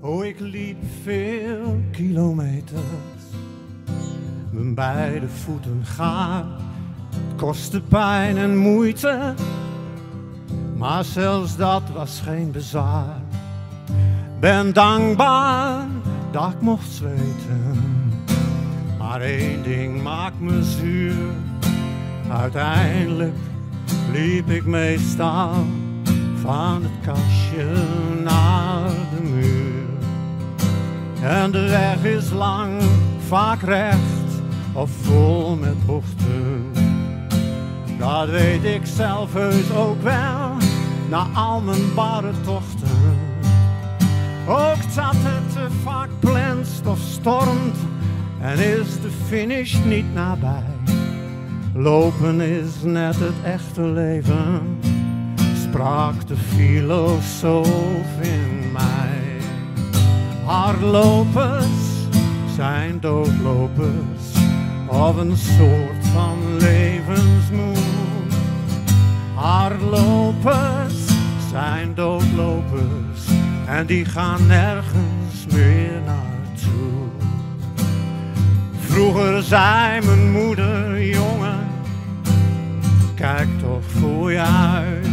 Oh, ik liep veel kilometers, mijn beide voeten gaar. Het kostte pijn en moeite, maar zelfs dat was geen bezwaar. Ben dankbaar dat ik mocht zweten, maar één ding maakt me zuur. Uiteindelijk liep ik meestal van het kastje naar de muur. En de weg is lang, vaak recht of vol met bochten. Dat weet ik zelf heus ook wel, na al mijn barre tochten. Ook dat het te vaak plenst of stormt en is de finish niet nabij. Lopen is net het echte leven, sprak de filosoof in mij. Hardlopers zijn doodlopers of een soort van levensmoed. Hardlopers zijn doodlopers en die gaan nergens meer naartoe. Vroeger zei mijn moeder, jongen, kijk toch voor je uit.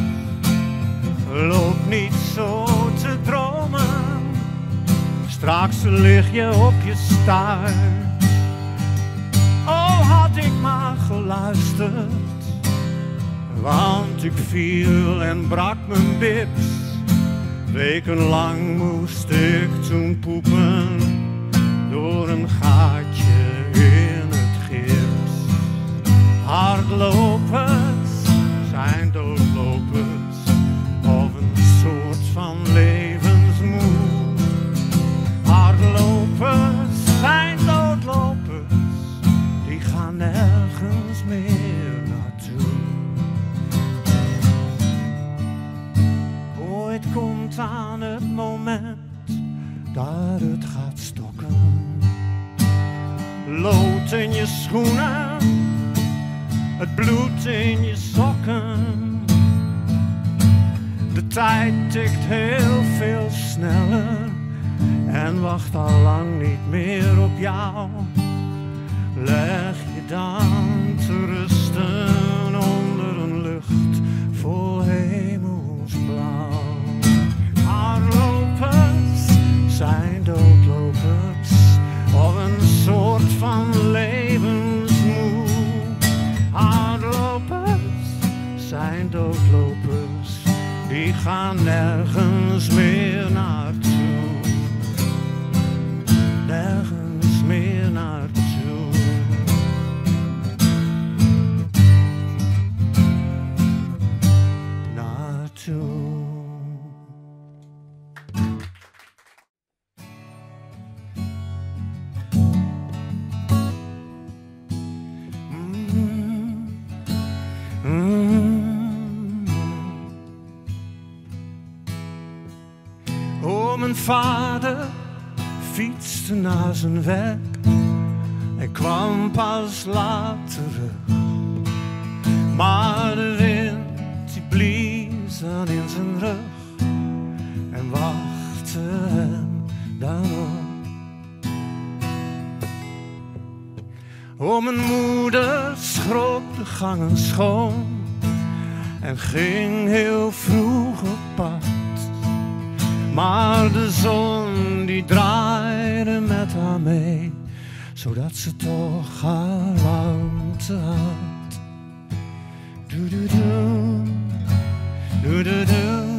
Loop niet zo te dromen, straks lig je op je staart. Oh, had ik maar geluisterd, want ik viel en brak mijn bips. Wekenlang moest ik toen poepen door een gaatje in het gips. Hardlopers zijn doodlopers of een soort van levensmoed. Hardlopers zijn doodlopers, die gaan nergens meer naartoe. Ooit komt aan het moment dat het gaat stokken. Lood in je schoenen, het bloed in je sokken. De tijd tikt heel veel sneller en wacht al lang niet meer op jou. Leg je dan te rusten onder een lucht vol hemelsblauw. Hardlopers zijn doodlopers of een soort van levensmoed. Hardlopers zijn doodlopers, die gaan nergens meer naartoe. Nergens meer naartoe. Oh, mijn vader fietste naar zijn werk en kwam pas laat terug. Maar de wind die blies aan in zijn rug en wachtte hem dan op. Oh, mijn moeder schrok de gangen schoon en ging heel vroeg op pad. Maar de zon die draaide met haar mee, zodat ze toch haar warmte had. Doe-doe-doe, doe-doe-doe.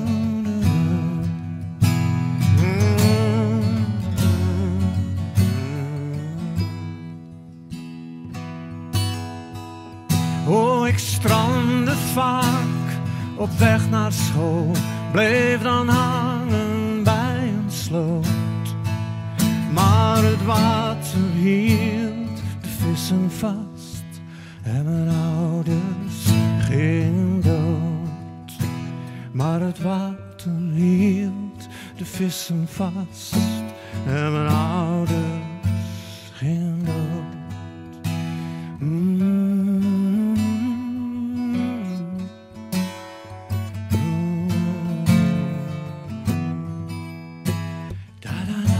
Oh, ik strandde vaak op weg naar school, bleef dan hangen bij een sloot. Maar het water hield de vissen vast en mijn ouders gingen dood. Maar het water hield de vissen vast en mijn ouders gingen dood. Da da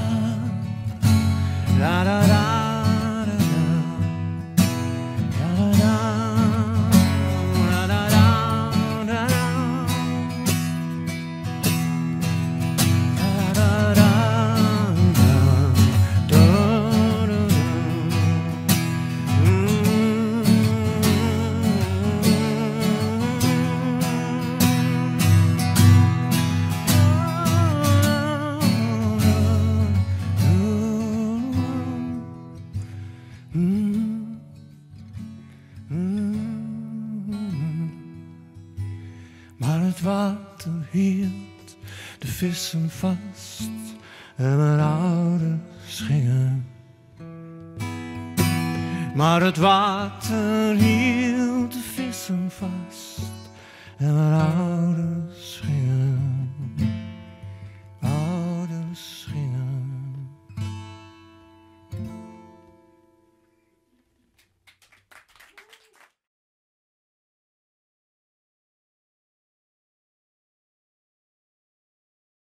water hield de vissen vast en mijn ouders gingen. Maar het water hield de vissen vast en mijn ouders